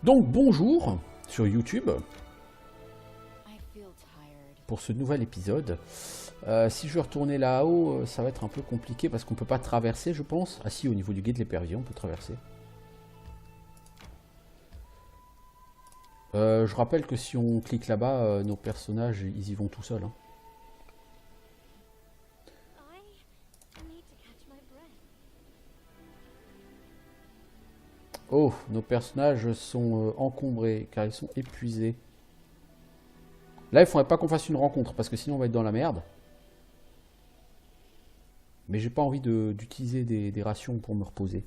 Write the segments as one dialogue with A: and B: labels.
A: Donc bonjour sur YouTube pour ce nouvel épisode. Si je veux retourner là-haut, ça va être un peu compliqué parce qu'on peut pas traverser, je pense. Ah si, au niveau du guide de l'épervier, on peut traverser. Je rappelle que si on clique là-bas, nos personnages, ils y vont tout seuls. Hein. Oh, nos personnages sont encombrés car ils sont épuisés. Là, il faudrait pas qu'on fasse une rencontre parce que sinon on va être dans la merde. Mais j'ai pas envie d'utiliser des rations pour me reposer.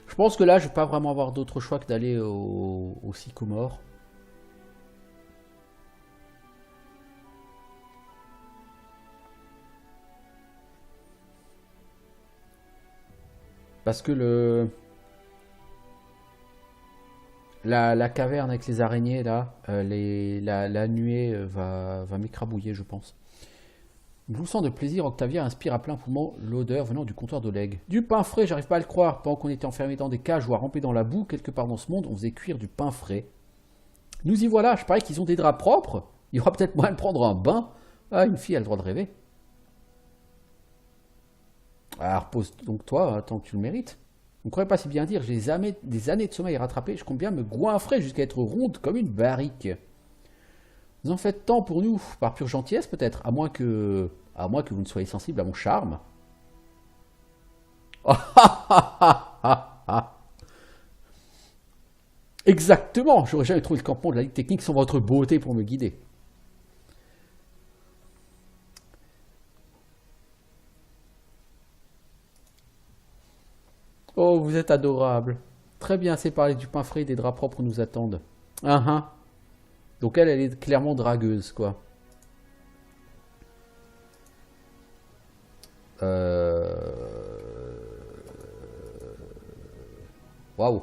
A: Je pense que là, je vais pas vraiment avoir d'autre choix que d'aller au Sycomore. Parce que la caverne avec les araignées, là, la nuée va m'écrabouiller, je pense. Gloussant de plaisir, Octavia inspire à plein poumon l'odeur venant du comptoir d'Oleg. Du pain frais, j'arrive pas à le croire. Pendant qu'on était enfermés dans des cages ou à ramper dans la boue, quelque part dans ce monde, on faisait cuire du pain frais. Nous y voilà, je parie qu'ils ont des draps propres. Il y aura peut-être moyen de prendre un bain. Ah, une fille a le droit de rêver. Ah, repose donc toi, tant que tu le mérites. On ne croyait pas si bien dire, j'ai des années de sommeil rattrapées, je compte bien me goinfrer jusqu'à être ronde comme une barrique. Vous en faites tant pour nous, par pure gentillesse peut-être, à moins que vous ne soyez sensible à mon charme. Exactement, j'aurais jamais trouvé le campement de la Ligue Technique sans votre beauté pour me guider. Oh, vous êtes adorable. Très bien, c'est parler du pain frais et des draps propres nous attendent. Ah ah. Donc elle est clairement dragueuse, quoi. Waouh.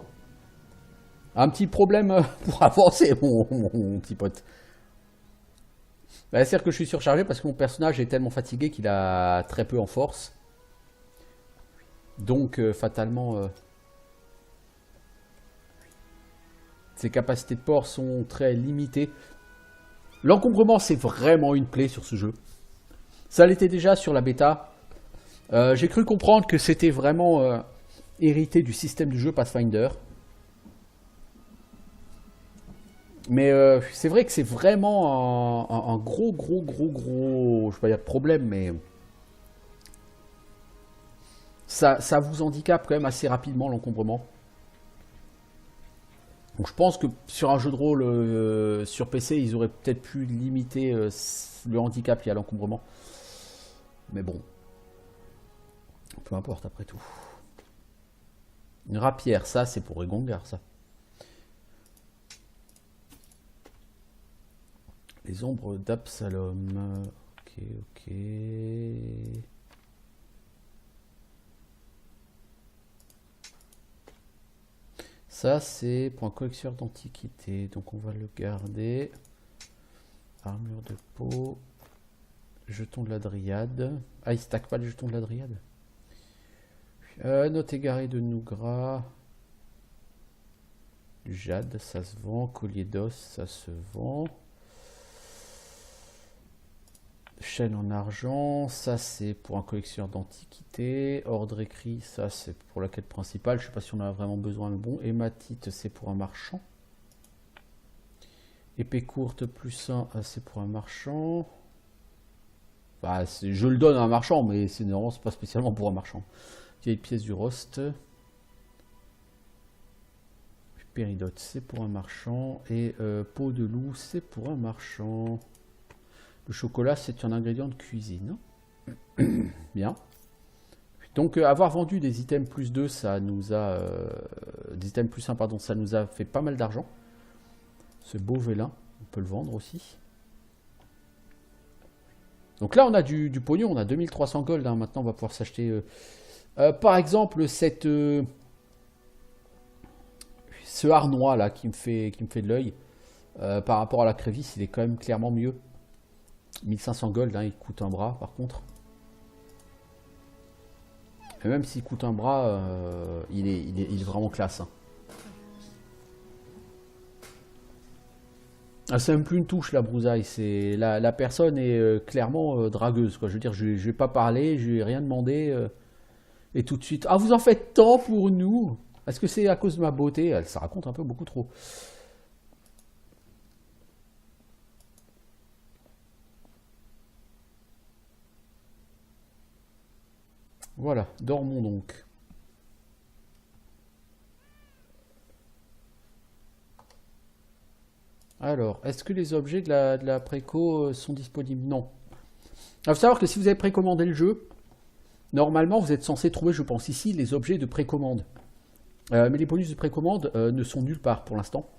A: Un petit problème pour avancer, mon petit pote. Bah, c'est-à-dire que je suis surchargé parce que mon personnage est tellement fatigué qu'il a très peu en force. Donc, fatalement, ses capacités de port sont très limitées. L'encombrement, c'est vraiment une plaie sur ce jeu. Ça l'était déjà sur la bêta. J'ai cru comprendre que c'était vraiment hérité du système du jeu Pathfinder. Mais c'est vrai que c'est vraiment un gros, je vais pas dire problème, mais ça vous handicape quand même assez rapidement l'encombrement. Donc je pense que sur un jeu de rôle sur PC, ils auraient peut-être pu limiter le handicap lié à l'encombrement. Mais bon, peu importe après tout. Une rapière, ça c'est pour Egongar, ça. Les ombres d'Absalom. Ok, ok. Ça, c'est pour un collectionneur d'antiquités. Donc, on va le garder. Armure de peau. Jeton de la dryade. Ah, il stack pas les jetons de la dryade. Note égarée de Nougra. Du jade, ça se vend. Collier d'os, ça se vend. Chaîne en argent, ça c'est pour un collectionneur d'antiquités. Ordre écrit, ça c'est pour la quête principale. Je sais pas si on a vraiment besoin, mais bon. Hématite, c'est pour un marchand. Épée courte plus 1, c'est pour un marchand. Bah, je le donne à un marchand, mais c'est normalement c'est pas spécialement pour un marchand. Vieille pièce du rost. Péridote, c'est pour un marchand. Et peau de loup, c'est pour un marchand. Le chocolat, c'est un ingrédient de cuisine. Bien. Donc, avoir vendu des items plus 2, ça nous a... des items plus 1, pardon, ça nous a fait pas mal d'argent. Ce beau vélin. On peut le vendre aussi. Donc là, on a du pognon, on a 2300 gold. Hein. Maintenant, on va pouvoir s'acheter... par exemple, ce harnois là qui me fait de l'œil. Par rapport à la crévisse, il est quand même clairement mieux. 1500 gold, hein, il coûte un bras par contre. Et même s'il coûte un bras, il est vraiment classe. Hein. Ah, c'est même plus une touche la brousaille, c'est la personne est clairement dragueuse. Quoi. Je veux dire, je vais pas parler, je lui ai rien demandé. Et tout de suite, ah vous en faites tant pour nous? Est-ce que c'est à cause de ma beauté? Ça raconte un peu beaucoup trop. Voilà, dormons donc. Alors, est-ce que les objets de la préco sont disponibles? Non. Il faut savoir que si vous avez précommandé le jeu, normalement vous êtes censé trouver, je pense ici, les objets de précommande. Mais les bonus de précommande ne sont nulle part pour l'instant.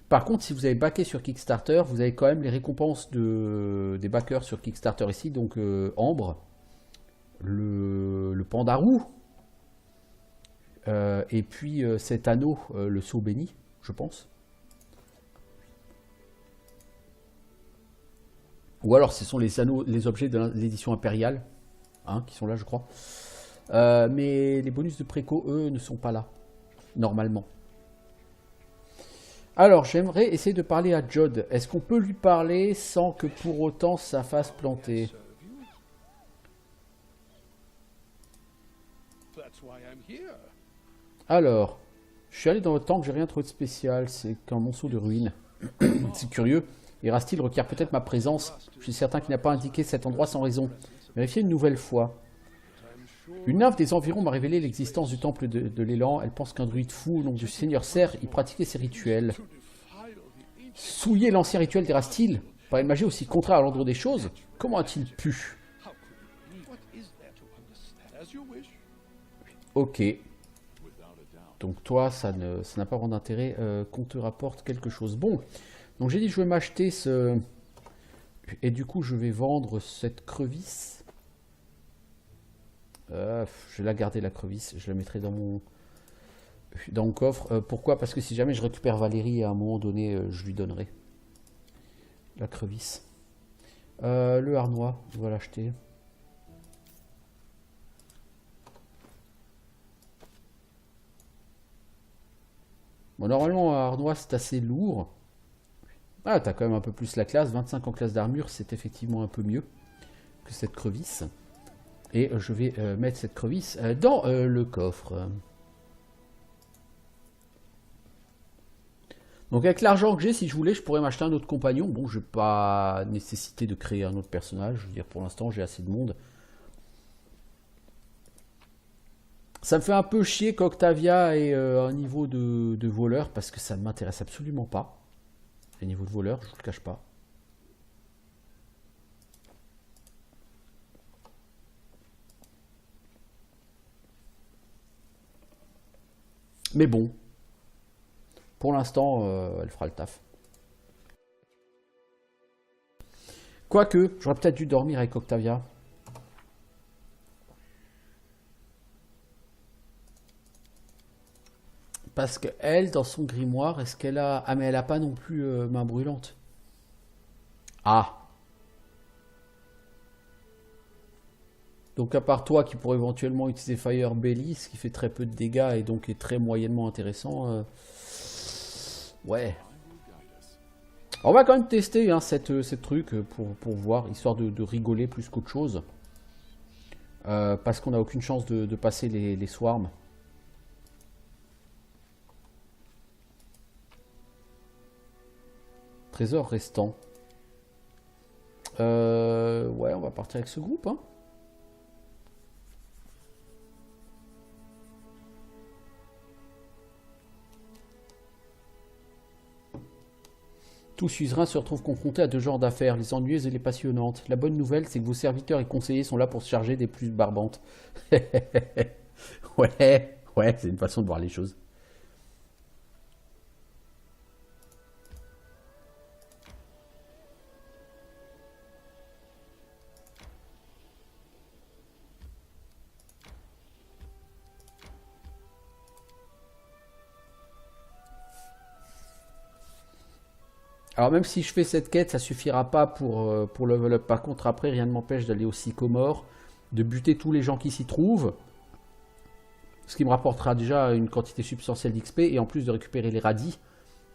A: Par contre, si vous avez backé sur Kickstarter, vous avez quand même les récompenses des backers sur Kickstarter ici. Donc Ambre, le pandarou, et puis cet anneau, le sceau béni, je pense. Ou alors ce sont les anneaux, les objets de l'édition impériale, hein, qui sont là, je crois. Mais les bonus de préco, eux, ne sont pas là, normalement. Alors, j'aimerais essayer de parler à Jod. Est-ce qu'on peut lui parler sans que pour autant ça fasse planter? Alors, je suis allé dans le temple, j'ai rien trouvé de spécial. C'est qu'un monceau de ruines. C'est curieux. Erastil requiert peut-être ma présence. Je suis certain qu'il n'a pas indiqué cet endroit sans raison. Vérifiez une nouvelle fois. Une nymphe des environs m'a révélé l'existence du temple de l'élan. Elle pense qu'un druide fou au nom du seigneur Serre y pratiquait ses rituels. Souiller l'ancien rituel d'Erastil par une magie aussi contraire à l'ordre des choses? Comment a-t-il pu? Ok. Donc toi, ça n'a pas vraiment d'intérêt qu'on te rapporte quelque chose. Bon, donc j'ai dit je vais m'acheter ce... Et du coup, je vais vendre cette crevisse. Je vais la garder, la crevisse. Je la mettrai dans mon coffre. Pourquoi? Parce que si jamais je récupère Valérie, à un moment donné, je lui donnerai la crevisse. Le harnois, je vais l'acheter. Bon, normalement, un harnois, c'est assez lourd. Ah, t'as quand même un peu plus la classe. 25 en classe d'armure, c'est effectivement un peu mieux que cette crevisse. Et je vais mettre cette crevisse dans le coffre. Donc avec l'argent que j'ai, si je voulais, je pourrais m'acheter un autre compagnon. Bon, je n'ai pas nécessité de créer un autre personnage. Je veux dire, pour l'instant, j'ai assez de monde. Ça me fait un peu chier qu'Octavia ait un niveau de voleur, parce que ça ne m'intéresse absolument pas. Les niveaux de voleur, je ne vous le cache pas. Mais bon, pour l'instant, elle fera le taf. Quoique, j'aurais peut-être dû dormir avec Octavia. Parce que elle, dans son grimoire, est-ce qu'elle a... Ah, mais elle a pas non plus main brûlante. Ah. Donc à part toi qui pourrait éventuellement utiliser Fire Belly, ce qui fait très peu de dégâts et donc est très moyennement intéressant. Ouais. On va quand même tester hein, cette truc pour voir, histoire de rigoler plus qu'autre chose. Parce qu'on n'a aucune chance de passer les swarms. Trésor restant. Ouais, on va partir avec ce groupe. Hein. Tout suzerain se retrouve confronté à deux genres d'affaires, les ennuyeuses et les passionnantes. La bonne nouvelle, c'est que vos serviteurs et conseillers sont là pour se charger des plus barbantes. Ouais, c'est une façon de voir les choses. Alors même si je fais cette quête, ça suffira pas pour level up. Par contre, après, rien ne m'empêche d'aller au Sycomore, de buter tous les gens qui s'y trouvent. Ce qui me rapportera déjà une quantité substantielle d'XP et en plus de récupérer les radis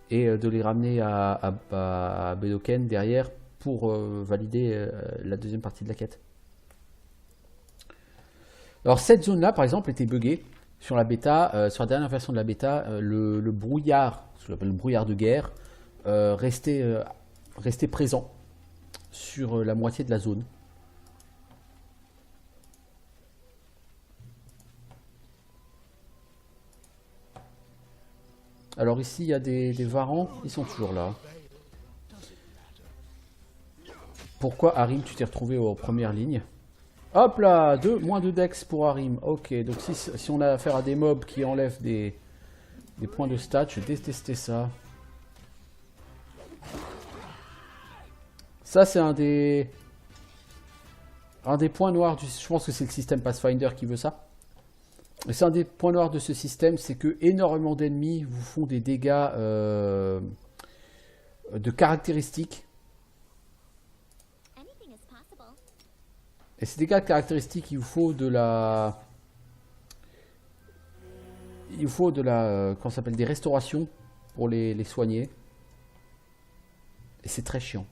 A: et de les ramener à Bedoken derrière pour valider la deuxième partie de la quête. Alors cette zone là par exemple était buggée sur la bêta, sur la dernière version de la bêta, le brouillard, ce qu'on appelle le brouillard de guerre, restait présent sur la moitié de la zone. Alors ici il y a des varans, ils sont toujours là. Pourquoi Harim tu t'es retrouvé en première ligne? Hop là, moins 2 dex pour Harim. Ok, donc si on a affaire à des mobs qui enlèvent des points de stats, je vais détester ça. Ça c'est un des points noirs du... Je pense que c'est le système Pathfinder qui veut ça. C'est un des points noirs de ce système, c'est que énormément d'ennemis vous font des dégâts de caractéristiques. Et ces dégâts de caractéristiques, il vous faut de la... comment ça s'appelle, des restaurations pour les soigner. Et c'est très chiant.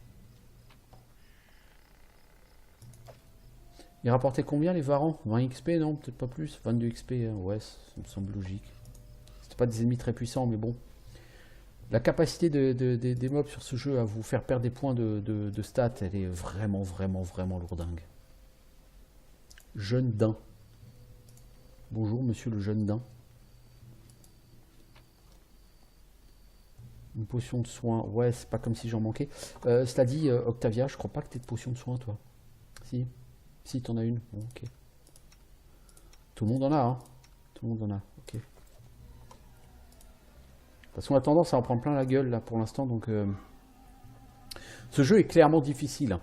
A: Il rapportait combien les varans? 20 XP, non? Peut-être pas plus. 22 XP, hein. Ouais, ça me semble logique. C'était pas des ennemis très puissants, mais bon. La capacité des mobs sur ce jeu à vous faire perdre des points de stats, elle est vraiment, vraiment, vraiment lourdingue. Jeune daim. Bonjour, monsieur le jeune daim. Une potion de soin. Ouais, c'est pas comme si j'en manquais. Cela dit, Octavia, je crois pas que t'aies de potion de soin, toi. Si. Si, t'en as une. Bon, ok. Tout le monde en a, hein. Tout le monde en a. Ok. Parce qu'on a tendance à en prendre plein la gueule, là, pour l'instant, donc... Ce jeu est clairement difficile, hein.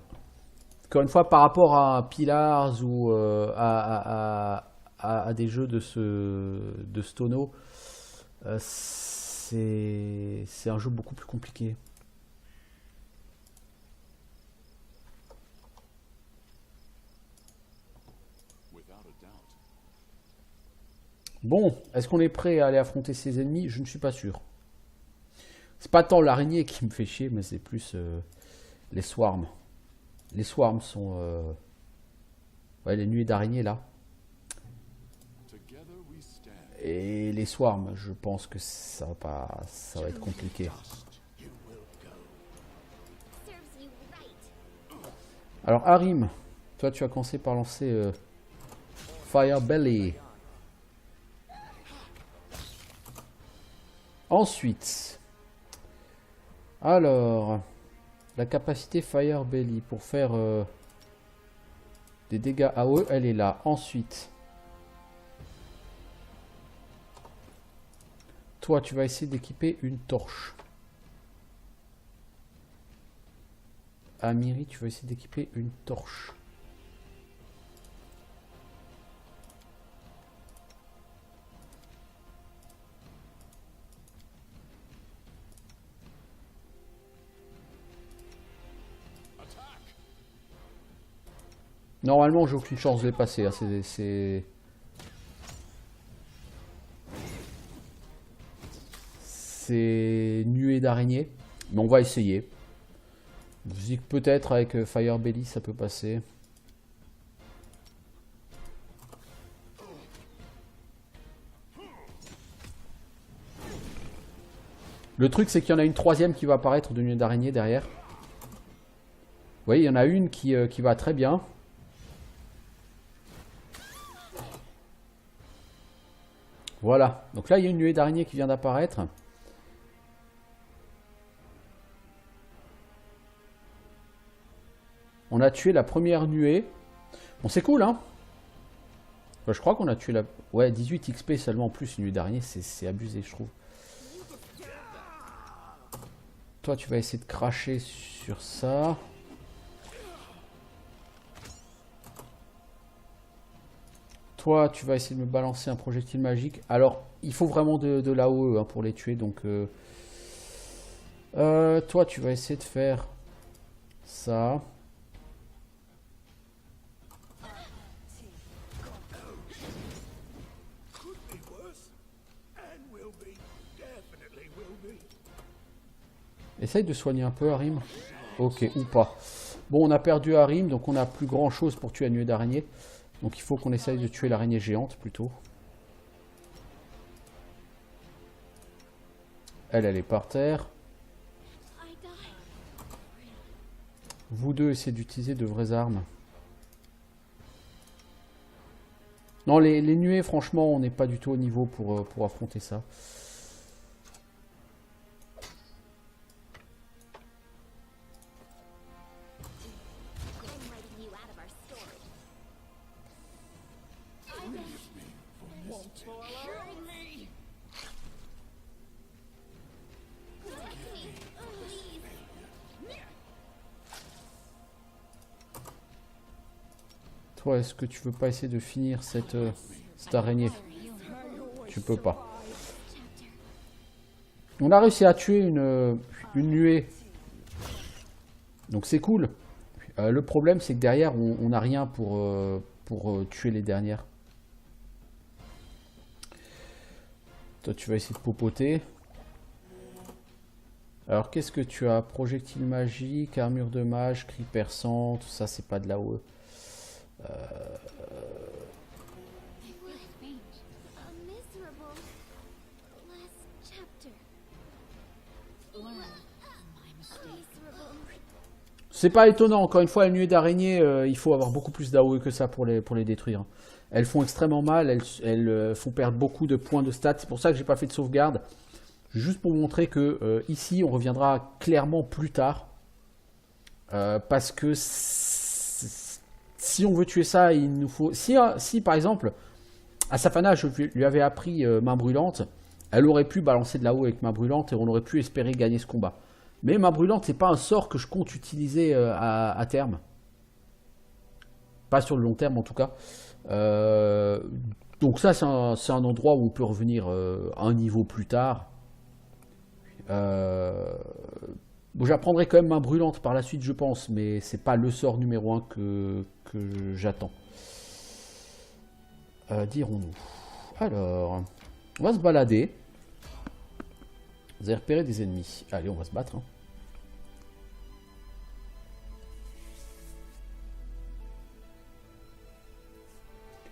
A: Encore une fois, par rapport à Pillars ou à des jeux de ce tonneau, c'est un jeu beaucoup plus compliqué. Bon, est-ce qu'on est prêt à aller affronter ces ennemis? Je ne suis pas sûr. C'est pas tant l'araignée qui me fait chier, mais c'est plus les swarms. Les swarms sont... ouais, les nuées d'araignées, là. Et les swarms, je pense que ça va être compliqué. Alors, Harim, toi, tu as commencé par lancer Fire Belly. Ensuite, alors, la capacité Fire Belly pour faire des dégâts AOE, elle est là. Ensuite, toi, tu vas essayer d'équiper une torche. Amiri, tu vas essayer d'équiper une torche. Normalement, j'ai aucune chance de les passer. Hein. C'est nuée d'araignées. Mais on va essayer. Je dis que peut-être avec Fire Belly, ça peut passer. Le truc, c'est qu'il y en a une troisième qui va apparaître de nuée d'araignée derrière. Vous voyez, il y en a une qui va très bien. Voilà. Donc là, il y a une nuée d'araignées qui vient d'apparaître. On a tué la première nuée. Bon, c'est cool, hein. Enfin, je crois qu'on a tué la... Ouais, 18 XP seulement en plus, une nuée d'araignée, c'est abusé, je trouve. Toi, tu vas essayer de cracher sur ça. Toi, tu vas essayer de me balancer un projectile magique. Alors, il faut vraiment de l'AOE hein, pour les tuer, donc... Toi, tu vas essayer de faire ça. Essaye de soigner un peu Harim. Ok, ou pas. Bon, on a perdu Harim, donc on n'a plus grand chose pour tuer la nuée d'araignée. Donc il faut qu'on essaye de tuer l'araignée géante plutôt. Elle est par terre. Vous deux essayez d'utiliser de vraies armes. Non, les nuées, franchement, on n'est pas du tout au niveau pour affronter ça. Toi, est-ce que tu veux pas essayer de finir cette araignée? Tu peux pas. On a réussi à tuer une nuée. Donc c'est cool. Le problème, c'est que derrière, on n'a rien pour tuer les dernières. Toi, tu vas essayer de popoter. Alors, qu'est-ce que tu as? Projectile magique, armure de mage, cri perçant, tout ça, c'est pas de la OE. C'est pas étonnant, encore une fois, les nuées d'araignées, il faut avoir beaucoup plus d'AOE que ça pour les détruire. Elles font extrêmement mal, elles font perdre beaucoup de points de stats. C'est pour ça que j'ai pas fait de sauvegarde. Juste pour vous montrer que ici, on reviendra clairement plus tard. Parce que si on veut tuer ça, il nous faut... Si par exemple, à Safana, je lui avais appris main brûlante, elle aurait pu balancer de là-haut avec main brûlante et on aurait pu espérer gagner ce combat. Mais main brûlante, c'est pas un sort que je compte utiliser à terme. Pas sur le long terme en tout cas. Donc ça, c'est un endroit où on peut revenir un niveau plus tard. Bon, j'apprendrai quand même main brûlante par la suite, je pense, mais c'est pas le sort numéro 1 que j'attends. Dirons-nous. Alors, on va se balader. Vous avez repéré des ennemis. Allez, on va se battre. Hein.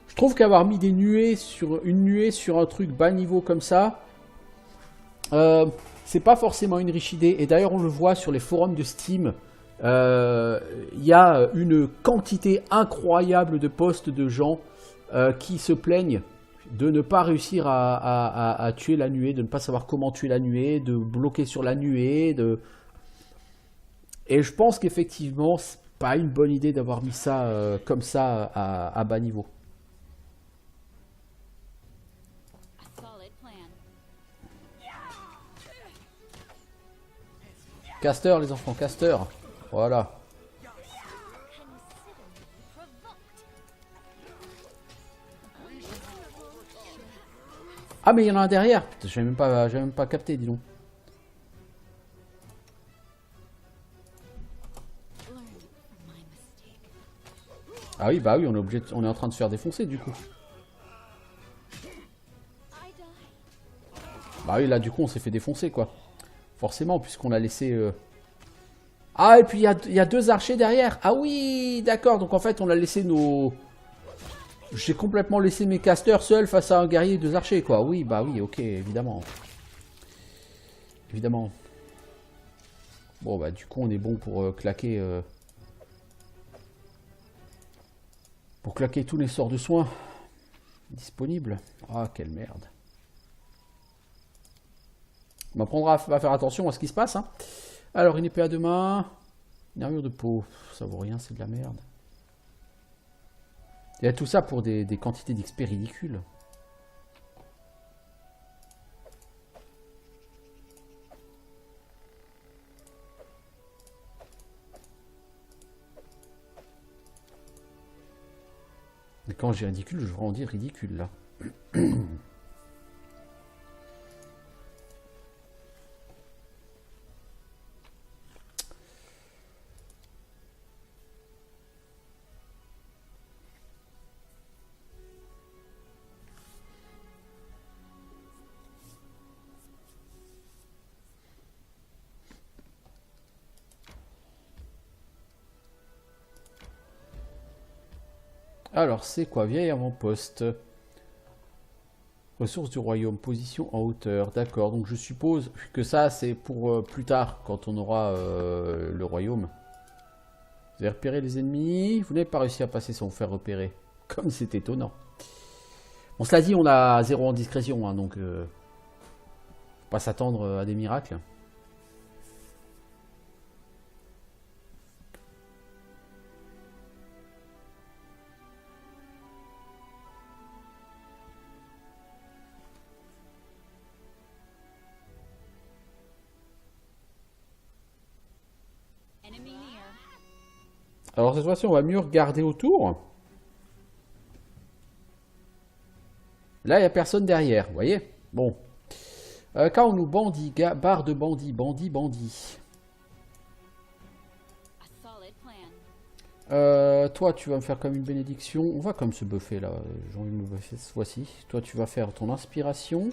A: Je trouve qu'avoir mis des nuées une nuée sur un truc bas niveau comme ça, c'est pas forcément une riche idée. Et d'ailleurs, on le voit sur les forums de Steam. Il y a une quantité incroyable de posts de gens qui se plaignent de ne pas réussir à tuer la nuée, de ne pas savoir comment tuer la nuée, de bloquer sur la nuée. Et je pense qu'effectivement, c'est pas une bonne idée d'avoir mis ça comme ça à bas niveau. Caster, les enfants, caster. Voilà. Ah mais il y en a un derrière. J'ai même pas capté, dis donc. Ah oui, bah oui, on est en train de se faire défoncer du coup. Bah oui, là du coup on s'est fait défoncer quoi. Forcément, puisqu'on a laissé... Ah, et puis il y a deux archers derrière. Ah oui, d'accord. Donc en fait, on a laissé nos... J'ai complètement laissé mes casters seuls face à un guerrier et deux archers, quoi. Oui, bah oui, ok, évidemment. Évidemment. Bon, bah du coup, on est bon pour claquer... Pour claquer tous les sorts de soins disponibles. Ah, quelle merde. On apprendra à faire attention à ce qui se passe. Hein. Alors, une épée à deux mains. Une armure de peau. Ça vaut rien, c'est de la merde. Il y a tout ça pour des quantités d'XP ridicules. Et quand j'ai ridicule, je veux vraiment dire ridicule là. Alors, c'est quoi? Vieil avant-poste. Ressources du royaume, position en hauteur. D'accord, donc je suppose que ça, c'est pour plus tard, quand on aura le royaume. Vous avez repéré les ennemis. Vous n'avez pas réussi à passer sans vous faire repérer. Comme c'est étonnant. Bon, cela dit, on a 0 en discrétion, hein, donc... faut pas s'attendre à des miracles. Alors cette fois-ci, on va mieux regarder autour. Là, il n'y a personne derrière, vous voyez? Bon. Quand on nous bandit, barre de bandit, bandit. Toi, tu vas me faire comme une bénédiction. On va comme se buffer là. J'ai envie de me buffer cette fois-ci. Toi, tu vas faire ton inspiration.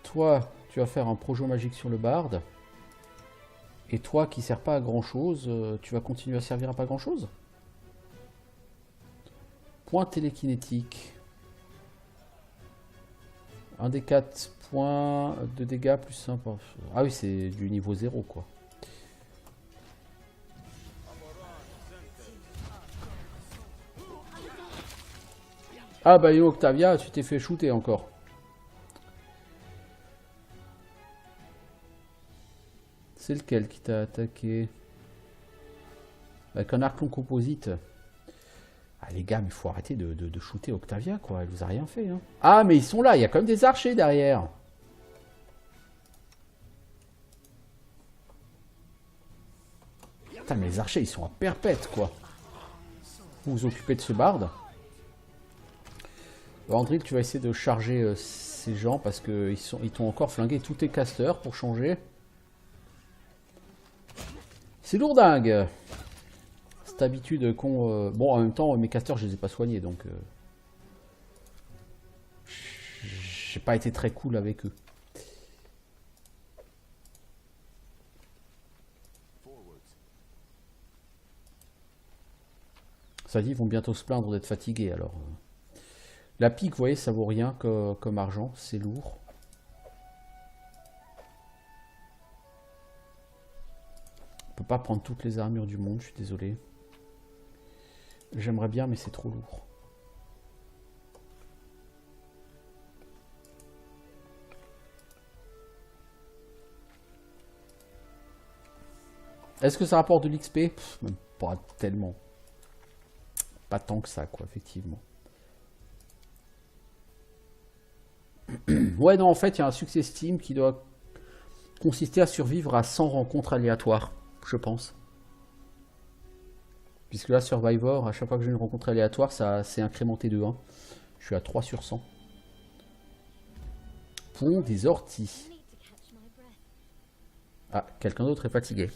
A: Toi, tu vas faire un projet magique sur le barde. Et toi, qui sert pas à grand chose, tu vas continuer à servir à pas grand chose. Point télékinétique. Un des 4 points de dégâts plus 1. Ah oui, c'est du niveau 0 quoi. Ah bah yo Octavia, tu t'es fait shooter encore. C'est lequel qui t'a attaqué? Avec un arc long composite. Ah les gars, mais il faut arrêter de shooter Octavia quoi, elle vous a rien fait. Hein. Ah mais ils sont là, il y a quand même des archers derrière. Putain mais les archers ils sont à perpète quoi. Vous vous occupez de ce barde. Andril, tu vas essayer de charger ces gens parce qu'ils t'ont encore flingué tous tes casters pour changer. C'est lourdingue. Cette habitude qu'on... Bon, en même temps, mes casters, je les ai pas soignés, donc... J'ai pas été très cool avec eux. Ça dit, ils vont bientôt se plaindre d'être fatigués, alors... La pique, vous voyez, ça vaut rien comme argent, c'est lourd. On peut pas prendre toutes les armures du monde, je suis désolé. J'aimerais bien, mais c'est trop lourd. Est-ce que ça rapporte de l'XP? Même pas tellement. Pas tant que ça, quoi, effectivement. Ouais, non, en fait, il y a un succès Steam qui doit consister à survivre à 100 rencontres aléatoires, je pense. Puisque là, Survivor, à chaque fois que j'ai une rencontre aléatoire, ça s'est incrémenté de 1. Je suis à 3 sur 100. Pont des orties. Ah, quelqu'un d'autre est fatigué.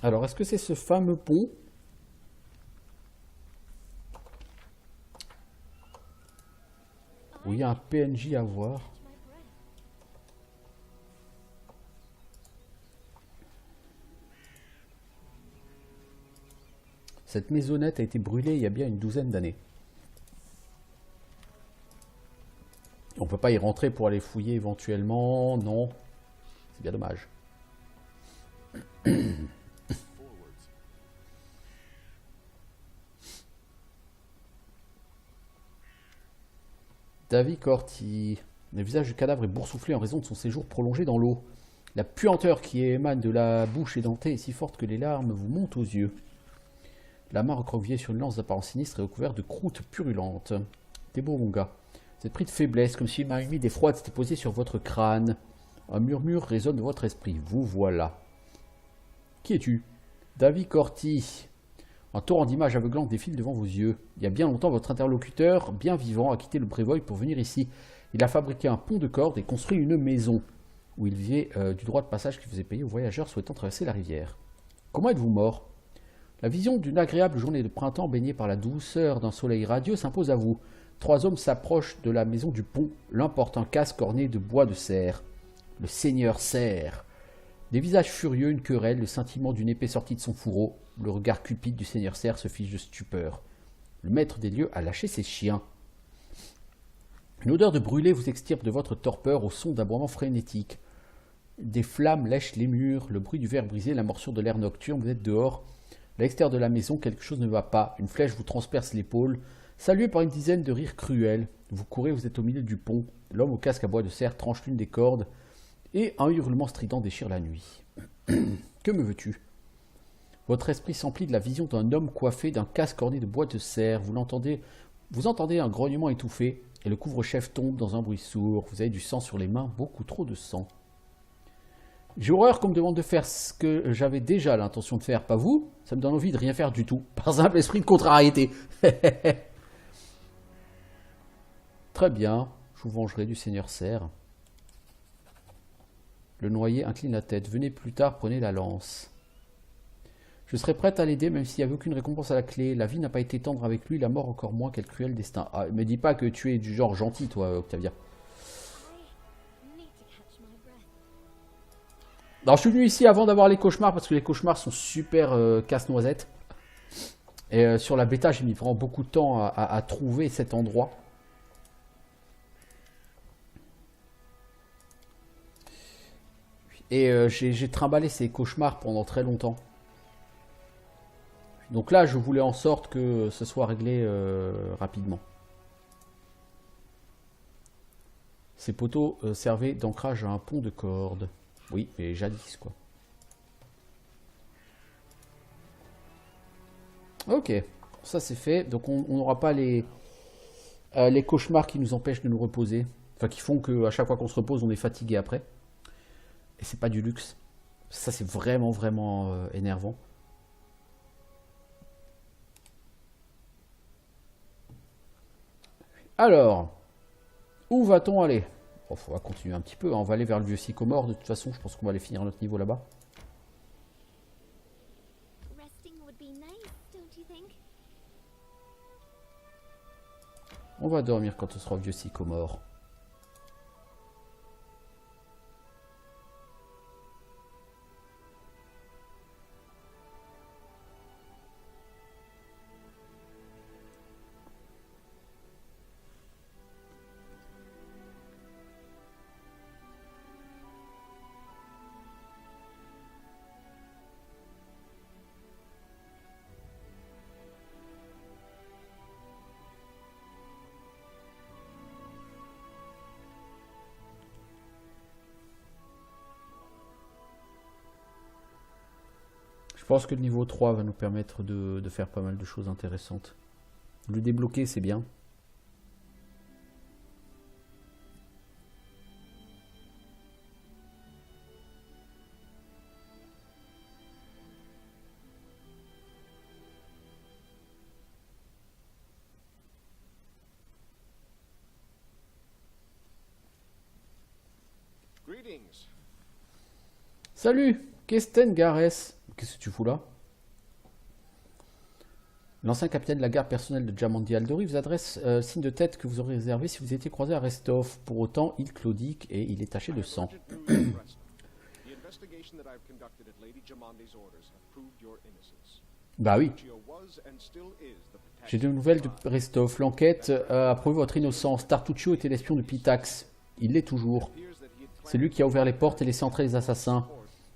A: Alors, est-ce que c'est ce fameux pont? Où il y a un PNJ à voir. Cette maisonnette a été brûlée il y a bien une douzaine d'années. On peut pas y rentrer pour aller fouiller éventuellement, non. C'est bien dommage. David Corti. Le visage du cadavre est boursouflé en raison de son séjour prolongé dans l'eau. La puanteur qui émane de la bouche édentée est si forte que les larmes vous montent aux yeux. La main recroquevillée sur une lance d'apparence sinistre est recouverte de croûtes purulentes. T'es beau, mon gars. Vous êtes pris de faiblesse, comme si une main humide et froide s'était posée sur votre crâne. Un murmure résonne de votre esprit. Vous voilà. Qui es-tu? David Corti. Un torrent d'images aveuglantes défile devant vos yeux. Il y a bien longtemps, votre interlocuteur, bien vivant, a quitté le Brevoy pour venir ici. Il a fabriqué un pont de cordes et construit une maison, où il vivait du droit de passage qui faisait payer aux voyageurs souhaitant traverser la rivière. Comment êtes-vous mort? La vision d'une agréable journée de printemps baignée par la douceur d'un soleil radieux s'impose à vous. 3 hommes s'approchent de la maison du pont. L'un porte un casque orné de bois de cerf. Le seigneur cerf. Des visages furieux, une querelle, le scintillement d'une épée sortie de son fourreau. Le regard cupide du seigneur cerf se fiche de stupeur. Le maître des lieux a lâché ses chiens. Une odeur de brûlé vous extirpe de votre torpeur au son d'aboiements frénétiques. Des flammes lèchent les murs, le bruit du verre brisé, la morsure de l'air nocturne, vous êtes dehors. À l'extérieur de la maison, quelque chose ne va pas. Une flèche vous transperce l'épaule, saluée par une dizaine de rires cruels. Vous courez, vous êtes au milieu du pont. L'homme au casque à bois de cerf tranche l'une des cordes, et un hurlement strident déchire la nuit. Que me veux-tu? Votre esprit s'emplit de la vision d'un homme coiffé d'un casque orné de bois de cerf. Vous entendez un grognement étouffé, et le couvre-chef tombe dans un bruit sourd. Vous avez du sang sur les mains, beaucoup trop de sang. J'ai horreur qu'on me demande de faire ce que j'avais déjà l'intention de faire, pas vous? Ça me donne envie de rien faire du tout, par simple esprit de contrariété. Très bien, je vous vengerai du seigneur cerf. Le noyé incline la tête. Venez plus tard, prenez la lance. Je serais prête à l'aider, même s'il n'y avait aucune récompense à la clé. La vie n'a pas été tendre avec lui, la mort encore moins, quel cruel destin. Ah, me dis pas que tu es du genre gentil, toi, Octavia. Alors, je suis venu ici avant d'avoir les cauchemars, parce que les cauchemars sont super casse-noisette. Et sur la bêta, j'ai mis vraiment beaucoup de temps à trouver cet endroit. Et j'ai trimballé ces cauchemars pendant très longtemps. Donc là, je voulais en sorte que ce soit réglé rapidement. Ces poteaux servaient d'ancrage à un pont de corde. Oui, mais jadis, quoi. Ok, ça c'est fait. Donc on n'aura pas les cauchemars qui nous empêchent de nous reposer. Enfin, qui font qu'à chaque fois qu'on se repose, on est fatigué après. Et c'est pas du luxe. Ça, c'est vraiment, vraiment énervant. Alors, où va-t-on aller? Bon, on va continuer un petit peu. On va aller vers le vieux sycomore. De toute façon, je pense qu'on va aller finir notre niveau là-bas. On va dormir quand on sera au vieux sycomore. Je pense que le niveau 3 va nous permettre de faire pas mal de choses intéressantes. Le débloquer, c'est bien. Salut, Kesten Garès. Qu'est-ce que tu fous là? L'ancien capitaine de la garde personnelle de Jamandi Aldori vous adresse signe de tête que vous aurez réservé si vous étiez croisé à Restov. Pour autant, il claudique et il est taché de sang. Bah oui. J'ai de nouvelles de Restov. L'enquête a prouvé votre innocence. Tartuccio était l'espion de Pitax. Il l'est toujours. C'est lui qui a ouvert les portes et laissé entrer les assassins.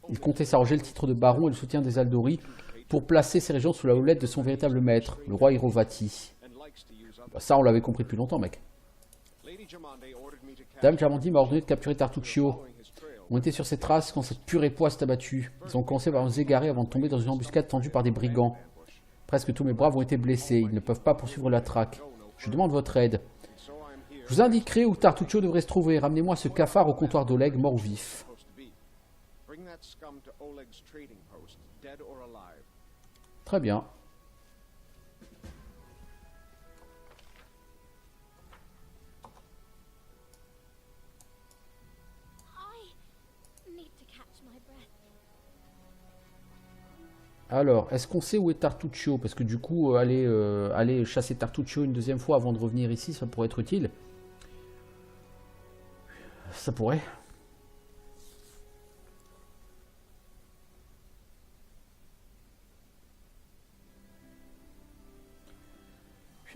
A: Il comptait s'arroger le titre de baron et le soutien des Aldori pour placer ses régions sous la houlette de son véritable maître, le roi Hirovati. Bah ça, on l'avait compris depuis longtemps, mec. Dame Jamandi m'a ordonné de capturer Tartuccio. On était sur ses traces quand cette pure époisse s'est abattue. Ils ont commencé par nous égarer avant de tomber dans une embuscade tendue par des brigands. Presque tous mes braves ont été blessés. Ils ne peuvent pas poursuivre la traque. Je demande votre aide. Je vous indiquerai où Tartuccio devrait se trouver. Ramenez-moi ce cafard au comptoir d'Oleg, mort ou vif. Très bien. Alors, est-ce qu'on sait où est Tartuccio? Parce que du coup, aller chasser Tartuccio une deuxième fois avant de revenir ici, ça pourrait être utile. Ça pourrait.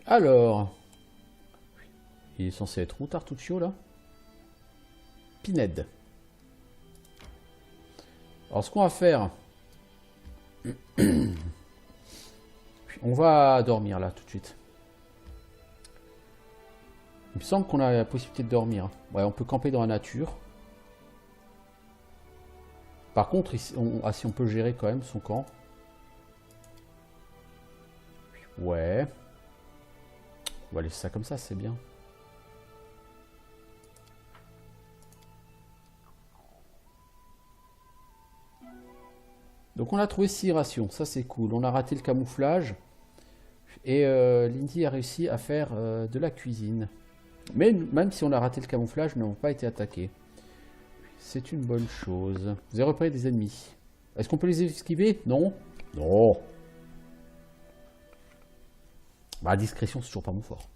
A: Alors, il est censé être où Tartuccio là? Pinède. Alors, ce qu'on va faire, on va dormir là tout de suite. Il me semble qu'on a la possibilité de dormir. Ouais, on peut camper dans la nature. Par contre, ici, si on peut gérer quand même son camp. Ouais. On va laisser ça comme ça, c'est bien. Donc on a trouvé 6 rations, ça c'est cool. On a raté le camouflage. Et Lindy a réussi à faire de la cuisine. Mais même si on a raté le camouflage, nous n'avons pas été attaqués. C'est une bonne chose. Vous avez repéré des ennemis. Est-ce qu'on peut les esquiver? Non. Non. Bah, discrétion, c'est toujours pas mon fort.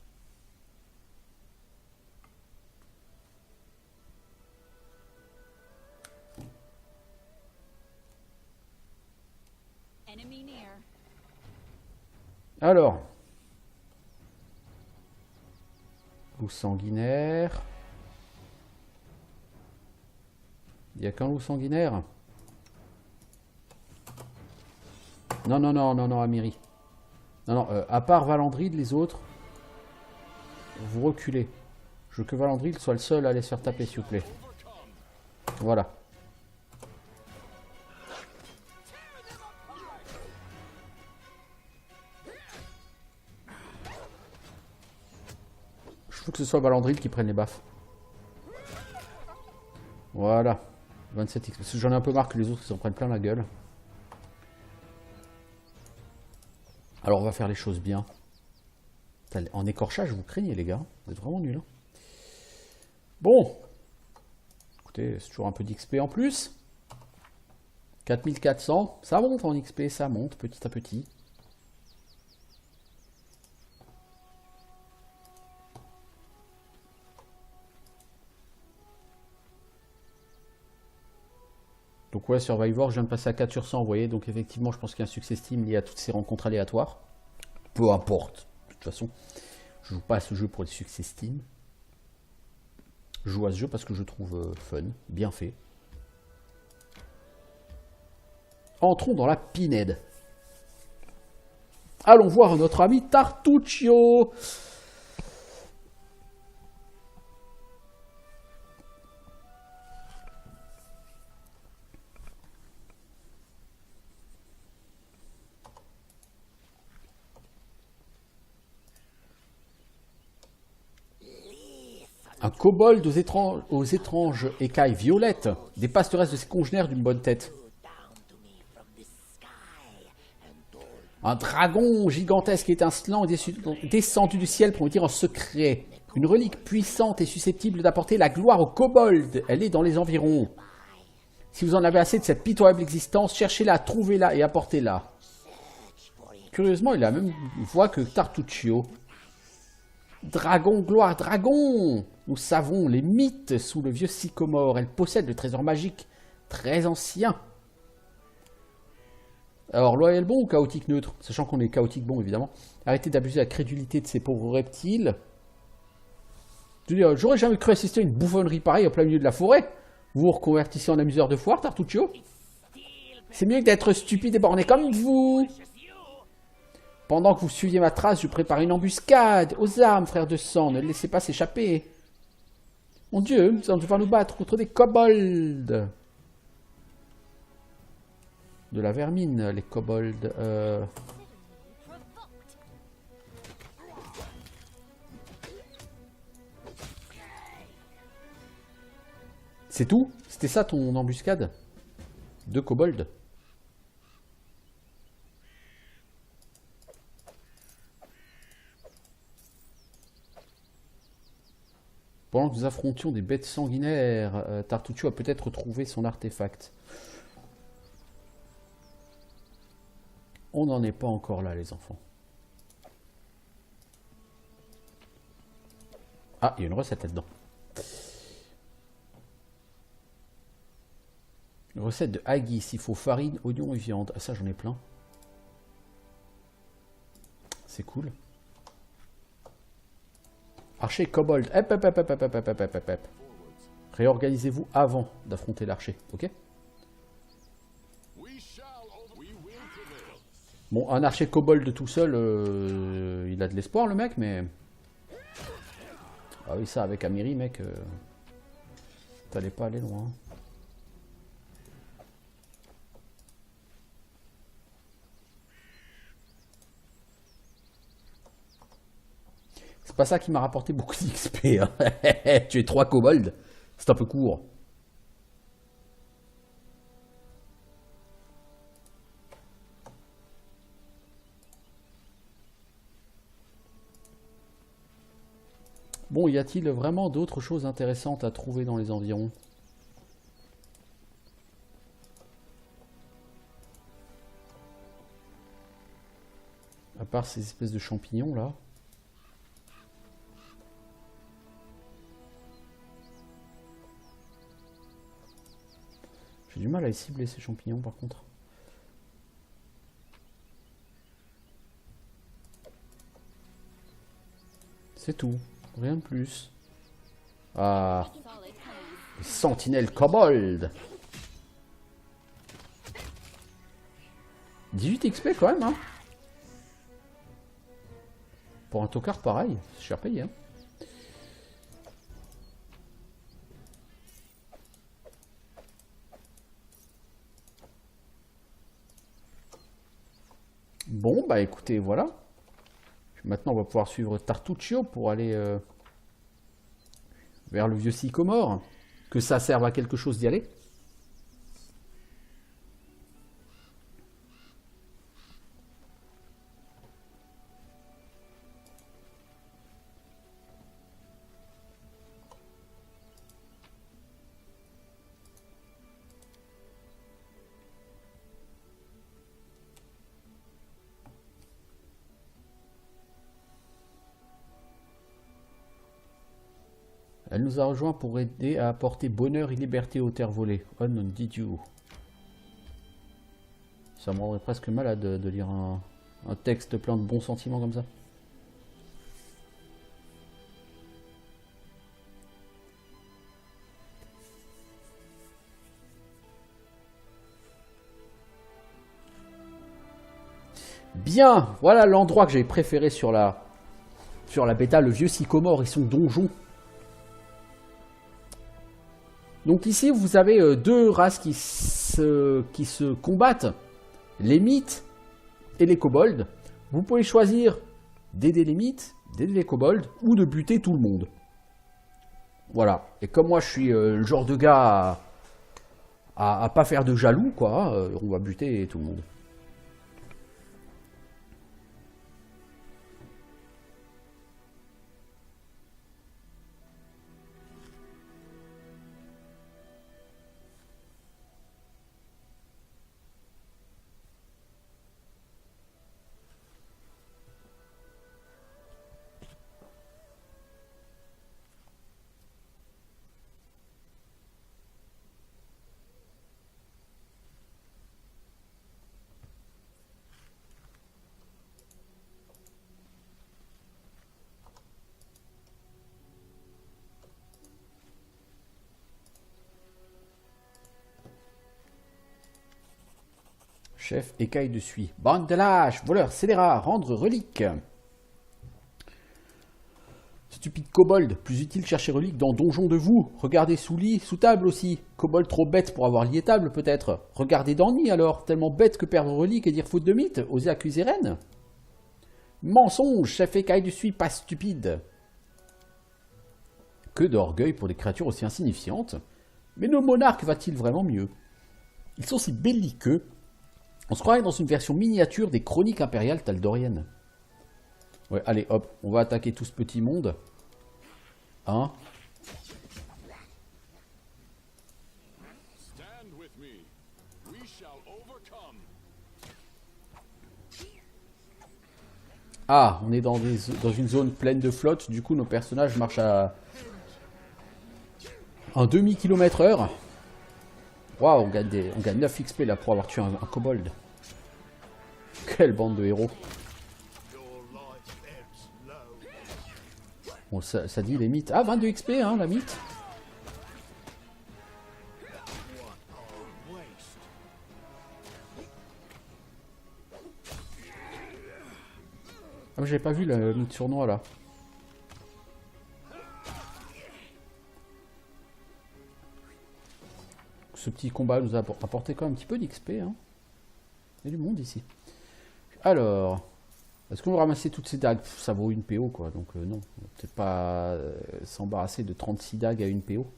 A: Alors. Loup sanguinaire. Il n'y a qu'un loup sanguinaire. Non, non, non, non, non, Amiri. Non, non, à part Valandril, les autres, vous reculez. Je veux que Valandril soit le seul à aller se faire taper, s'il vous plaît. Voilà. Je veux que ce soit Valandril qui prenne les baffes. Voilà. 27x. Parce que j'en ai un peu marre que les autres s'en prennent plein la gueule. Alors on va faire les choses bien. En écorchage, vous craignez les gars. Vous êtes vraiment nuls. Hein. Bon. Écoutez, c'est toujours un peu d'XP en plus. 4400. Ça monte en XP, ça monte petit à petit. Donc ouais, Survivor, je viens de passer à 4 sur 100, vous voyez. Donc effectivement, je pense qu'il y a un succès Steam lié à toutes ces rencontres aléatoires. Peu importe. De toute façon, je joue pas à ce jeu pour les succès Steam. Je joue à ce jeu parce que je trouve fun, bien fait. Entrons dans la Pinède. Allons voir notre ami Tartuccio. Un kobold aux étranges écailles violettes, des pasteresses de ses congénères d'une bonne tête. Un dragon gigantesque étincelant est descendu du ciel pour me dire un secret. Une relique puissante et susceptible d'apporter la gloire aux kobolds. Elle est dans les environs. Si vous en avez assez de cette pitoyable existence, cherchez-la, trouvez-la et apportez-la. Curieusement, il a la même voix que Tartuccio. Dragon, gloire, dragon! Nous savons les mythes sous le vieux sycomore. Elle possède le trésor magique, très ancien. Alors, loyal bon ou chaotique neutre? Sachant qu'on est chaotique bon, évidemment. Arrêtez d'abuser la crédulité de ces pauvres reptiles. J'aurais jamais cru assister à une bouffonnerie pareille au plein milieu de la forêt. Vous vous reconvertissez en amuseur de foire, Tartuccio? C'est mieux que d'être stupide et borné comme vous. Pendant que vous suiviez ma trace, je prépare une embuscade. Aux armes, frères de sang, ne le laissez pas s'échapper. Mon Dieu, nous allons devoir nous battre contre des kobolds. De la vermine, les kobolds. C'est tout? C'était ça ton embuscade? 2 kobolds? Pendant que nous affrontions des bêtes sanguinaires, Tartuccio a peut-être trouvé son artefact. On n'en est pas encore là, les enfants. Ah, il y a une recette là-dedans. Une recette de haggis. Il faut farine, oignon et viande. Ah, ça, j'en ai plein. C'est cool. Archer kobold. Hep, hep, hep, hep, hep, hep, hep, hep, hep, hep. Réorganisez-vous avant d'affronter l'archer, ok? Bon, un archer kobold tout seul, il a de l'espoir, le mec, mais... Ah oui, ça, avec Amiri, mec, t'allais pas aller loin. C'est pas ça qui m'a rapporté beaucoup d'XP. Hein. Tu es 3 kobolds, c'est un peu court. Bon, y a-t-il vraiment d'autres choses intéressantes à trouver dans les environs? À part ces espèces de champignons là. J'ai du mal à les cibler ces champignons par contre. C'est tout, rien de plus. Ah, les sentinelles kobold. 18 XP quand même, hein. Pour un tocard pareil, c'est cher payé, hein. Bon, bah écoutez, voilà. Maintenant, on va pouvoir suivre Tartuccio pour aller vers le vieux sycomore. Que ça serve à quelque chose d'y aller. Elle nous a rejoint pour aider à apporter bonheur et liberté aux terres volées. Oh non, did you. Ça me rendrait presque malade de lire un texte plein de bons sentiments comme ça. Bien, voilà l'endroit que j'ai préféré sur la bêta, le vieux sycomore et son donjon. Donc ici, vous avez deux races qui se combattent, les mythes et les kobolds. Vous pouvez choisir d'aider les mythes, d'aider les kobolds, ou de buter tout le monde. Voilà. Et comme moi, je suis le genre de gars à pas faire de jaloux, quoi, on va buter tout le monde. Chef, écaille de suie. Bande de lâches, voleurs, scélérats, rendre relique. Stupide kobold, plus utile chercher relique dans donjon de vous. Regardez sous lit, sous table aussi. Kobold trop bête pour avoir lié table peut-être. Regardez dans nid alors, tellement bête que perdre relique et dire faute de mythe. Osez accuser reine. Mensonge, chef écaille de suie, pas stupide. Que d'orgueil pour des créatures aussi insignifiantes. Mais nos monarques va-t-il vraiment mieux? Ils sont si belliqueux. On se croirait dans une version miniature des chroniques impériales taldoriennes. Ouais, allez, hop, on va attaquer tout ce petit monde. Hein? Ah, on est dans une zone pleine de flotte. Du coup, nos personnages marchent à un demi-kilomètre heure. Waouh, on gagne 9 XP là pour avoir tué un kobold. Quelle bande de héros. Bon, ça dit les mythes. Ah, 22 XP, hein, la mythe. Ah, j'avais pas vu le mythe sournois là. Ce petit combat nous a apporté quand même un petit peu d'XP. Hein. Il y a du monde ici. Alors, est-ce qu'on va ramasser toutes ces dagues? Ça vaut une PO quoi, donc non. Peut-être pas s'embarrasser de 36 dagues à une PO.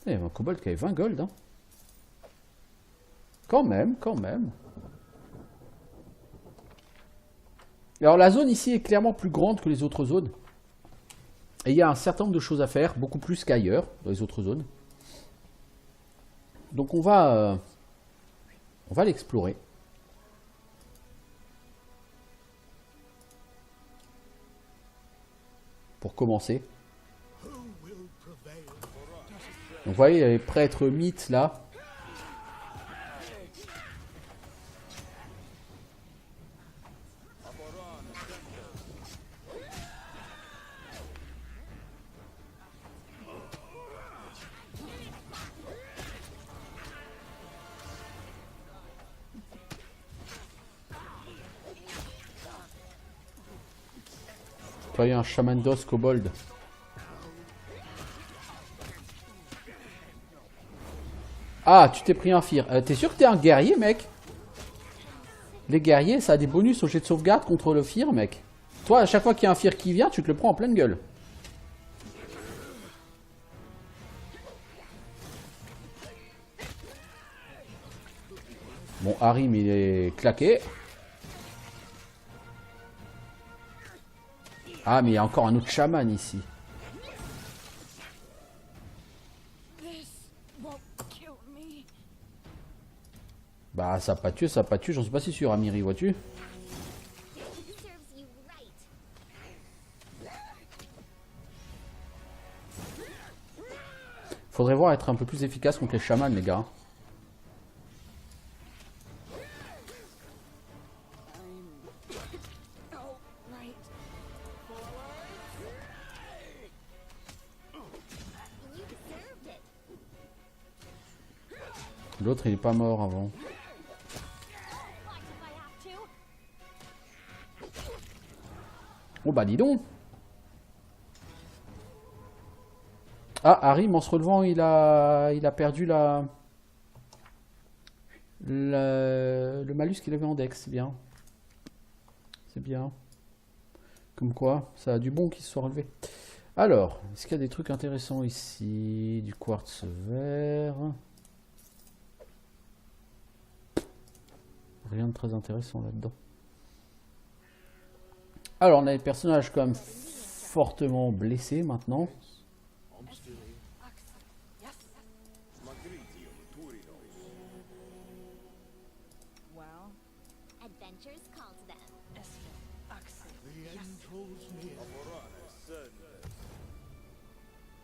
A: Il y avait un kobold qui avait 20 gold. Hein. Quand même, quand même. Alors la zone ici est clairement plus grande que les autres zones. Et il y a un certain nombre de choses à faire, beaucoup plus qu'ailleurs, dans les autres zones. Donc on va l'explorer. Pour commencer. Donc vous voyez, il y a les prêtres mythes là. Voyez un chaman d'os kobold. Ah, tu t'es pris un fear. T'es sûr que t'es un guerrier, mec? Les guerriers, ça a des bonus au jet de sauvegarde contre le fear, mec. Toi, à chaque fois qu'il y a un fear qui vient, tu te le prends en pleine gueule. Bon, Harim, il est claqué. Ah, mais il y a encore un autre chaman ici. Bah, ça n'a pas tué, j'en suis pas si sûr, Amiri, vois-tu? Faudrait voir être un peu plus efficace contre les chamans, les gars. L'autre, il est pas mort avant. Oh bah dis donc. Ah, Harim, en se relevant, il a perdu le malus qu'il avait en dex, c'est bien. C'est bien. Comme quoi, ça a du bon qui se soit relevé. Alors, est-ce qu'il y a des trucs intéressants ici? Du quartz vert. Rien de très intéressant là-dedans. Alors, on a des personnages quand même fortement blessés maintenant.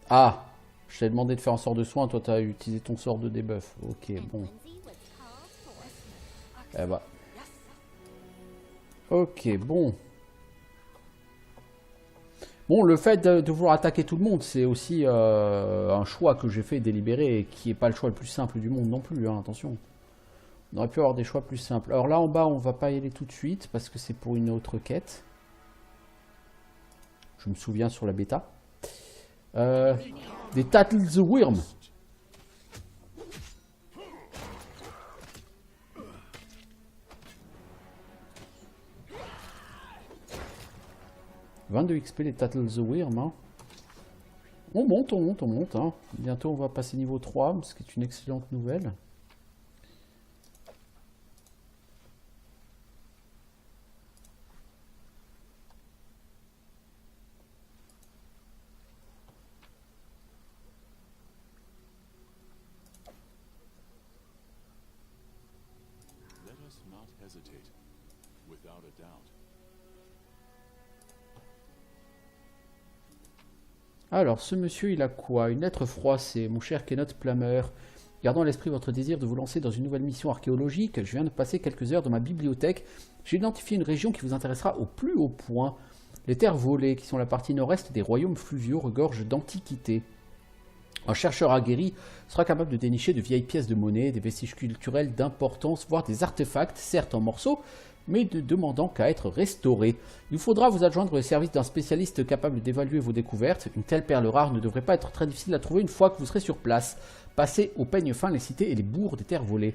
A: Ah, je t'ai demandé de faire un sort de soin, toi tu as utilisé ton sort de debuff. Ok, bon. Eh bah. Ok, bon. Bon, le fait de vouloir attaquer tout le monde, c'est aussi un choix que j'ai fait délibéré et qui n'est pas le choix le plus simple du monde non plus, hein, attention. On aurait pu avoir des choix plus simples. Alors là en bas, on va pas y aller tout de suite parce que c'est pour une autre quête. Je me souviens sur la bêta. Des Tattle the Worm. « 22 XP les Tattle the Worm. Hein. On monte, on monte, on monte. Hein. Bientôt on va passer niveau 3, ce qui est une excellente nouvelle. Alors, ce monsieur, il a quoi? Une lettre froissée. Mon cher Kenneth Plummer, gardant à l'esprit votre désir de vous lancer dans une nouvelle mission archéologique, je viens de passer quelques heures dans ma bibliothèque. J'ai identifié une région qui vous intéressera au plus haut point. Les terres volées, qui sont la partie nord-est des royaumes fluviaux, regorgent d'antiquités. Un chercheur aguerri sera capable de dénicher de vieilles pièces de monnaie, des vestiges culturels d'importance, voire des artefacts, certes en morceaux, mais ne demandant qu'à être restaurés. Il vous faudra vous adjoindre les services d'un spécialiste capable d'évaluer vos découvertes. Une telle perle rare ne devrait pas être très difficile à trouver une fois que vous serez sur place. Passez au peigne fin les cités et les bourgs des terres volées.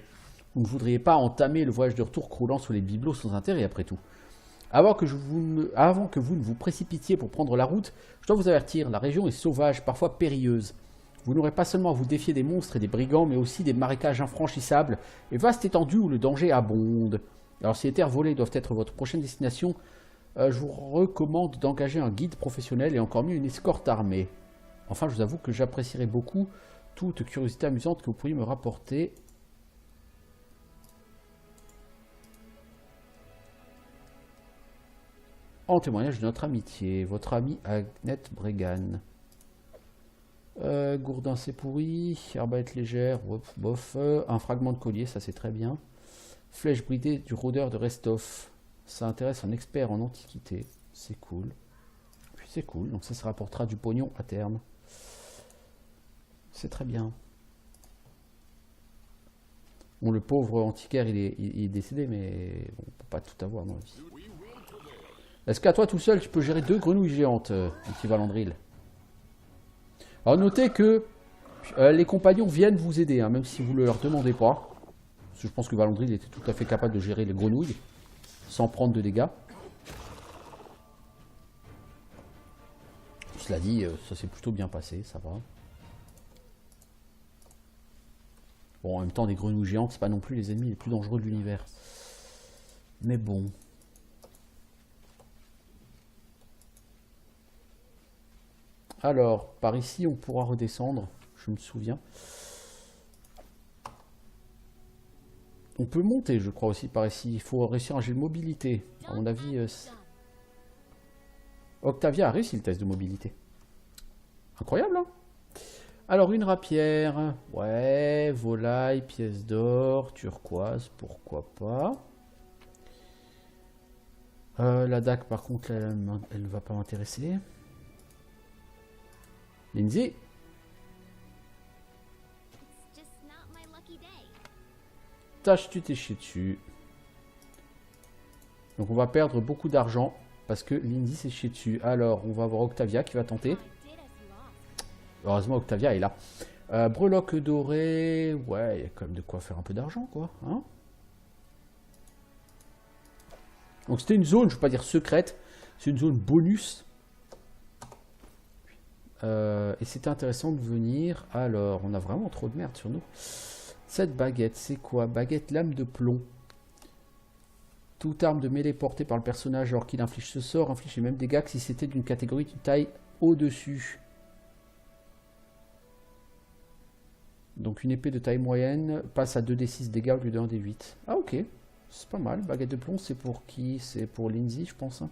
A: Vous ne voudriez pas entamer le voyage de retour croulant sous les bibelots sans intérêt après tout. Avant que vous ne vous précipitiez pour prendre la route, je dois vous avertir, la région est sauvage, parfois périlleuse. Vous n'aurez pas seulement à vous défier des monstres et des brigands, mais aussi des marécages infranchissables et vastes étendues où le danger abonde. Alors si les terres volées doivent être votre prochaine destination, je vous recommande d'engager un guide professionnel et encore mieux une escorte armée. Enfin, je vous avoue que j'apprécierais beaucoup toute curiosité amusante que vous pourriez me rapporter. En témoignage de notre amitié, votre amie Agnette Bregan. Gourdin c'est pourri, arbalète légère, bof, un fragment de collier, ça c'est très bien. Flèche bridée du rôdeur de Restov, ça intéresse un expert en antiquité, c'est cool. Puis c'est cool, donc ça rapportera du pognon à terme. C'est très bien. Bon, le pauvre antiquaire il est décédé, mais bon, on peut pas tout avoir dans la vie. Est-ce qu'à toi tout seul tu peux gérer 2 grenouilles géantes, petit Valandril? Alors notez que les compagnons viennent vous aider, hein, même si vous ne leur demandez pas. Parce que je pense que Valandril était tout à fait capable de gérer les grenouilles sans prendre de dégâts. Cela dit, ça s'est plutôt bien passé, ça va. Bon, en même temps, des grenouilles géantes, c'est pas non plus les ennemis les plus dangereux de l'univers. Mais bon. Alors, par ici, on pourra redescendre, je me souviens. On peut monter, je crois, aussi par ici. Il faut réussir un jet de mobilité. À mon avis, Octavia a réussi le test de mobilité. Incroyable, hein? Alors, une rapière. Ouais, volaille, pièce d'or, turquoise, pourquoi pas. La dague, par contre, elle ne va pas m'intéresser. Lindsay. Tâche, tu t'es chié dessus. Donc on va perdre beaucoup d'argent parce que Lindsay s'est chié dessus. Alors on va avoir Octavia qui va tenter. Heureusement Octavia est là. Breloque dorée. Ouais, il y a quand même de quoi faire un peu d'argent quoi. Hein, donc c'était une zone, je ne veux pas dire secrète. C'est une zone bonus. Et c'était intéressant de venir. Alors on a vraiment trop de merde sur nous. Cette baguette, c'est quoi? Baguette lame de plomb. Toute arme de mêlée portée par le personnage alors qu'il inflige ce sort inflige les mêmes dégâts que si c'était d'une catégorie de taille au-dessus. Donc une épée de taille moyenne passe à 2d6 dégâts au lieu de 1d8. Ah ok, c'est pas mal. Baguette de plomb, c'est pour qui? C'est pour Lindsay, je pense. Hein.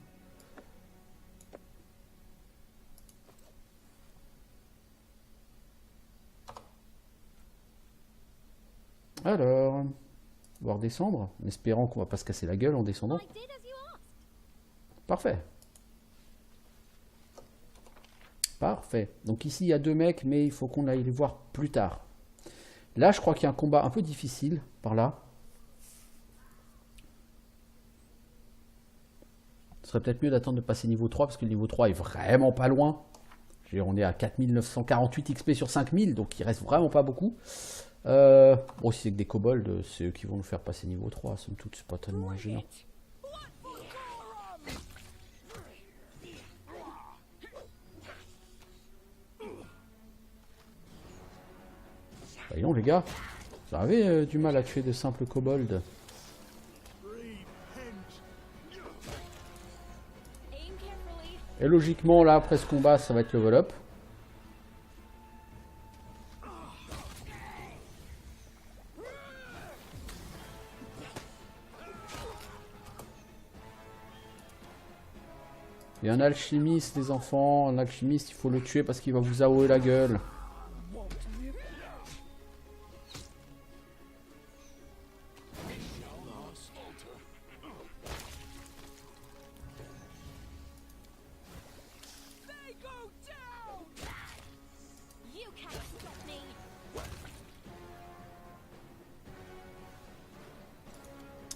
A: Alors, on va redescendre, en espérant qu'on va pas se casser la gueule en descendant. Parfait. Parfait. Donc ici, il y a 2 mecs, mais il faut qu'on aille les voir plus tard. Là, je crois qu'il y a un combat un peu difficile, par là. Ce serait peut-être mieux d'attendre de passer niveau 3, parce que le niveau 3 est vraiment pas loin. On est à 4948 XP sur 5000, donc il reste vraiment pas beaucoup. Bon, si c'est que des kobolds, c'est eux qui vont nous faire passer niveau 3, somme toute, c'est pas tellement gênant. Voyons les gars, vous avez du mal à tuer de simples kobolds. Et logiquement, là, après ce combat, ça va être level up. Il y a un alchimiste, les enfants. Un alchimiste, il faut le tuer parce qu'il va vous aouer la gueule.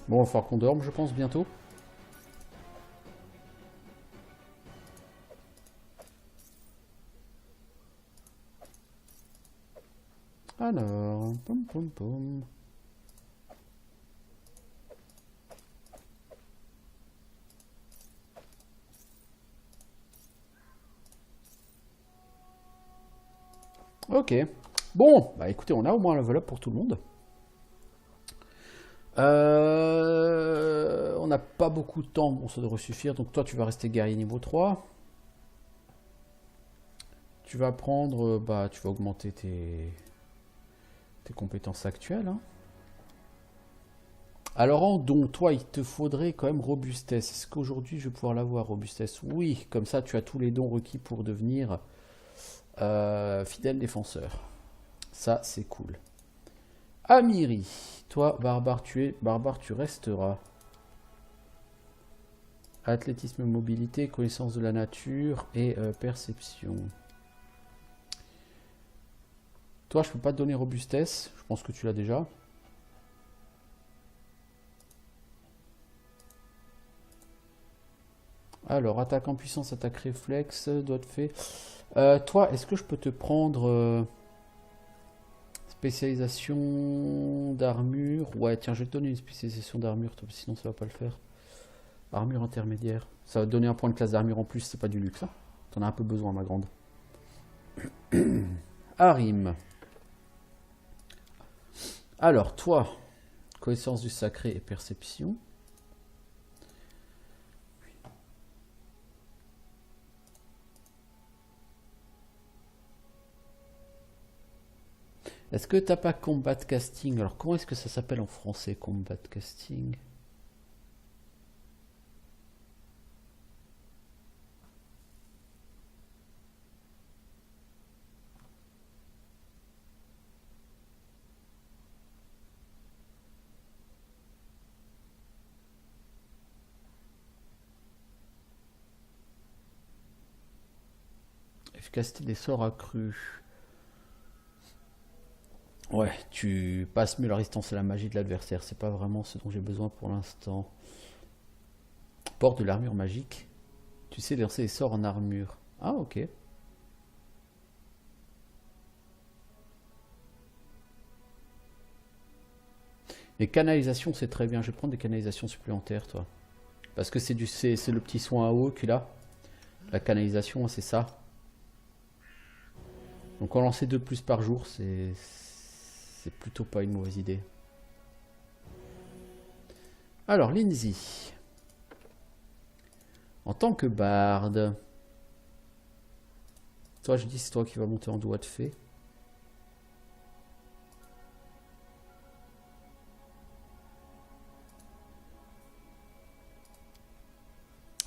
A: Bon, il va falloir qu'on dorme, je pense, bientôt. Alors, poum poum poum. Ok. Bon, bah écoutez, on a au moins un level up pour tout le monde. On n'a pas beaucoup de temps, bon ça devrait suffire. Donc toi tu vas rester guerrier niveau 3. Tu vas prendre, bah tu vas augmenter tes compétences actuelles. Hein. Alors en don, toi il te faudrait quand même robustesse. Est-ce qu'aujourd'hui je vais pouvoir l'avoir robustesse? Oui, comme ça tu as tous les dons requis pour devenir fidèle défenseur. Ça c'est cool. Amiri, toi barbare tu resteras. Athlétisme, mobilité, connaissance de la nature et perception. Toi, je peux pas te donner robustesse. Je pense que tu l'as déjà. Alors, attaque en puissance, attaque réflexe, doigt de fée. Toi, est-ce que je peux te prendre spécialisation d'armure? Ouais, tiens, je vais te donner une spécialisation d'armure, sinon ça va pas le faire. Armure intermédiaire. Ça va te donner un point de classe d'armure en plus, c'est pas du luxe. Hein. T'en as un peu besoin, ma grande. Harim. Alors, toi, connaissance du sacré et perception. Est-ce que t'as pas combat casting? Alors, comment est-ce que ça s'appelle en français, combat casting? Efficacité des sorts accrus. Ouais, tu passes mieux la résistance à la magie de l'adversaire. C'est pas vraiment ce dont j'ai besoin pour l'instant. Porte de l'armure magique. Tu sais lancer des sorts en armure. Ah, ok. Les canalisations, c'est très bien. Je vais prendre des canalisations supplémentaires, toi. Parce que c'est le petit soin à eau qu'il a. La canalisation, c'est ça. Donc en lancer 2 plus par jour, c'est plutôt pas une mauvaise idée. Alors, Lindsay. En tant que barde. Toi, je dis c'est toi qui vas monter en doigt de fée.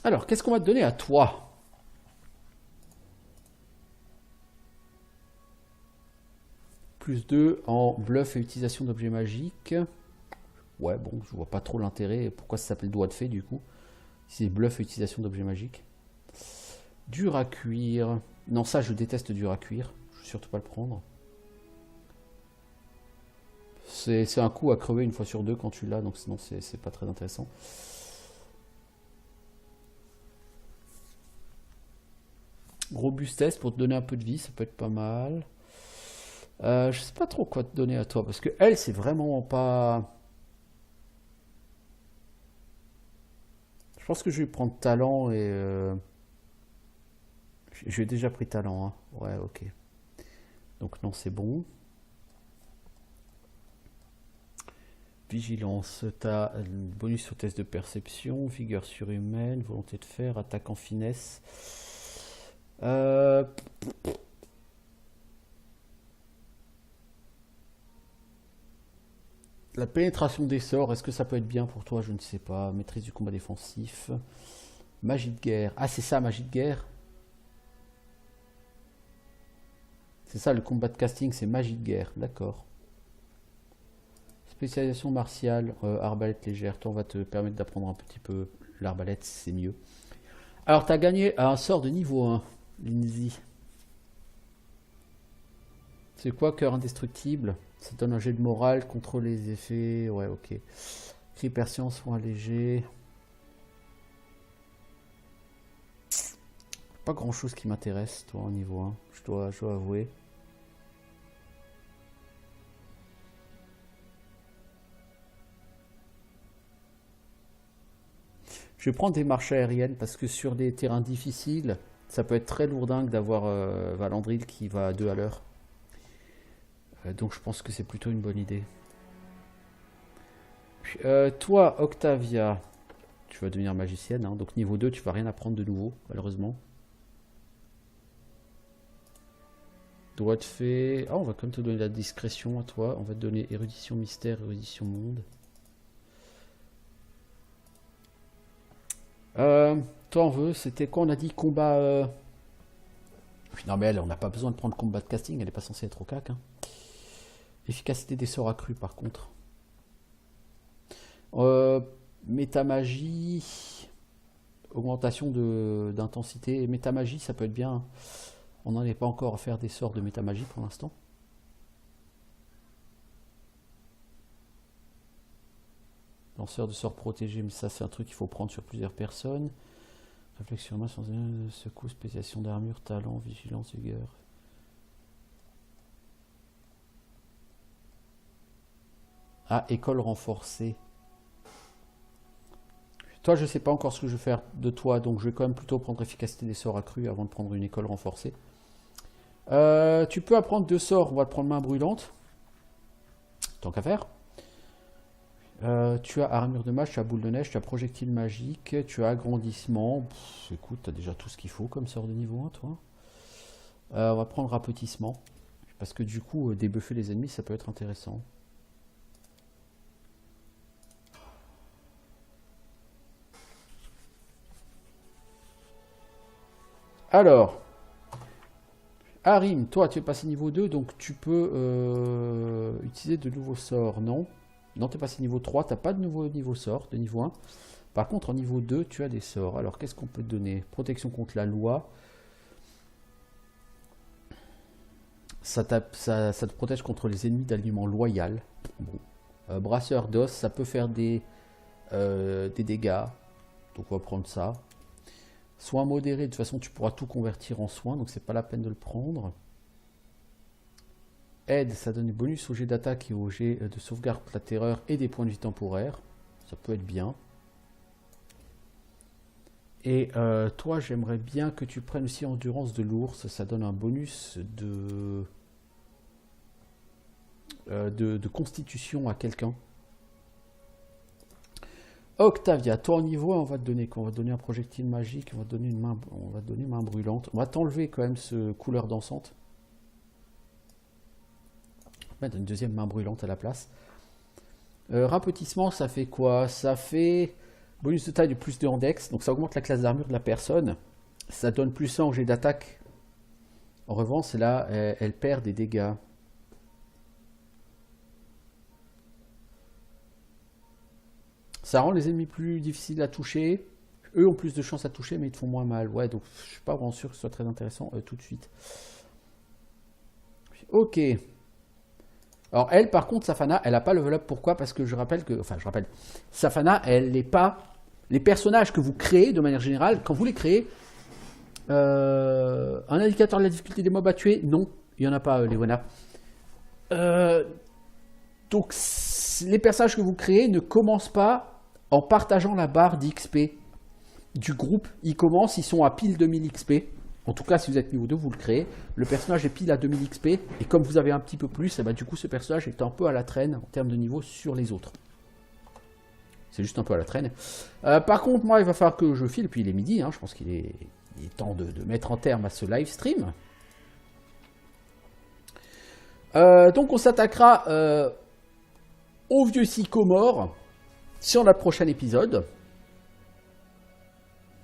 A: Alors, qu'est-ce qu'on va te donner à toi? Plus 2 en bluff et utilisation d'objets magiques. Ouais, bon, je vois pas trop l'intérêt. Pourquoi ça s'appelle doigt de fée, du coup? Si c'est bluff et utilisation d'objets magiques. Dur à cuire. Non, ça, je déteste dur à cuire. Je vais surtout pas le prendre. C'est un coup à crever une fois sur deux quand tu l'as, donc sinon c'est pas très intéressant. Robustesse pour te donner un peu de vie, ça peut être pas mal. Je sais pas trop quoi te donner à toi, parce que elle, c'est vraiment pas... Je pense que je vais prendre talent et... J'ai déjà pris talent, hein. Ouais, ok. Donc non, c'est bon. Vigilance, t'as bonus au test de perception, vigueur surhumaine, volonté de fer, attaque en finesse. La pénétration des sorts, est-ce que ça peut être bien pour toi? Je ne sais pas. Maîtrise du combat défensif. Magie de guerre. Ah, c'est ça, magie de guerre. C'est ça, le combat de casting, c'est magie de guerre. D'accord. Spécialisation martiale, arbalète légère. Toi, on va te permettre d'apprendre un petit peu l'arbalète, c'est mieux. Alors, tu as gagné un sort de niveau 1, Lindsay. C'est quoi, cœur indestructible? Ça donne un jet de morale, contrôle les effets. Ouais, ok. Cri persien, soin léger. Pas grand chose qui m'intéresse, toi, au niveau 1. Je dois avouer. Je vais prendre des marches aériennes parce que sur des terrains difficiles, ça peut être très lourdingue d'avoir Valandril qui va à 2 à l'heure. Donc je pense que c'est plutôt une bonne idée. Puis, toi, Octavia, tu vas devenir magicienne. Hein, donc niveau 2, tu vas rien apprendre de nouveau, malheureusement. Droit de fait. Ah, on va quand même te donner la discrétion à toi. On va te donner érudition mystère, érudition monde. Toi, on veut, c'était quoi? On a dit combat. Non, mais elle, on n'a pas besoin de prendre combat de casting, elle n'est pas censée être au cac. Hein. Efficacité des sorts accrus, par contre. Métamagie. Augmentation d'intensité. Métamagie, ça peut être bien. On n'en est pas encore à faire des sorts de métamagie pour l'instant. Lanceur de sorts protégés, mais ça c'est un truc qu'il faut prendre sur plusieurs personnes. Réflexion, masse, secousse, spécialisation d'armure, talent, vigilance, vigueur. Ah, école renforcée. Toi, je sais pas encore ce que je vais faire de toi, donc je vais quand même plutôt prendre efficacité des sorts accrus avant de prendre une école renforcée. Tu peux apprendre 2 sorts, on va te prendre main brûlante. Tant qu'à faire. Tu as armure de mage, tu as boule de neige, tu as projectile magique, tu as agrandissement. Pff, écoute, tu as déjà tout ce qu'il faut comme sort de niveau 1, toi. On va prendre rapetissement. Parce que du coup, débuffer les ennemis, ça peut être intéressant. Alors, Harim, toi, tu es passé niveau 2, donc tu peux utiliser de nouveaux sorts, non? Non, tu es passé niveau 3, tu n'as pas de nouveau niveau sort, de niveau 1. Par contre, en niveau 2, tu as des sorts. Alors, qu'est-ce qu'on peut te donner? Protection contre la loi. Ça te protège contre les ennemis d'alignement loyal. Bon. Brasseur d'os, ça peut faire des dégâts. Donc, on va prendre ça. Soins modérés, de toute façon, tu pourras tout convertir en soins, donc c'est pas la peine de le prendre. Aide, ça donne des bonus au jet d'attaque et au jet de sauvegarde contre la terreur et des points de vie temporaires. Ça peut être bien. Et toi, j'aimerais bien que tu prennes aussi endurance de l'ours. Ça donne un bonus de constitution à quelqu'un. Octavia, toi au niveau 1, on va te donner quoi? On va te donner un projectile magique, on va te donner une main, on va te donner une main brûlante. On va t'enlever quand même ce couleur dansante. On va mettre une deuxième main brûlante à la place. Rapetissement, ça fait quoi? Ça fait bonus de taille de plus 2 en dex, donc ça augmente la classe d'armure de la personne. Ça donne plus 1 au jet d'attaque. En revanche, là, elle perd des dégâts. Ça rend les ennemis plus difficiles à toucher. Eux ont plus de chances à toucher, mais ils te font moins mal. Ouais, donc je suis pas vraiment sûr que ce soit très intéressant tout de suite. Ok. Alors elle, par contre, Safana, elle n'a pas level up. Pourquoi? Parce que je rappelle que... Enfin, je rappelle. Safana, elle n'est pas... Les personnages que vous créez, de manière générale, quand vous les créez, un indicateur de la difficulté des mobs à tuer, non. Il n'y en a pas, Léona. Donc, les personnages que vous créez ne commencent pas en partageant la barre d'XP du groupe. Ils commencent, ils sont à pile 2000 XP. En tout cas, si vous êtes niveau 2, vous le créez. Le personnage est pile à 2000 XP. Et comme vous avez un petit peu plus, et ben, du coup, ce personnage est un peu à la traîne en termes de niveau sur les autres. C'est juste un peu à la traîne. Par contre, moi, il va falloir que je file. Puis il est midi. Hein, je pense qu'il est temps de mettre un terme à ce live stream. Donc, on s'attaquera au vieux sycomore sur le prochain épisode.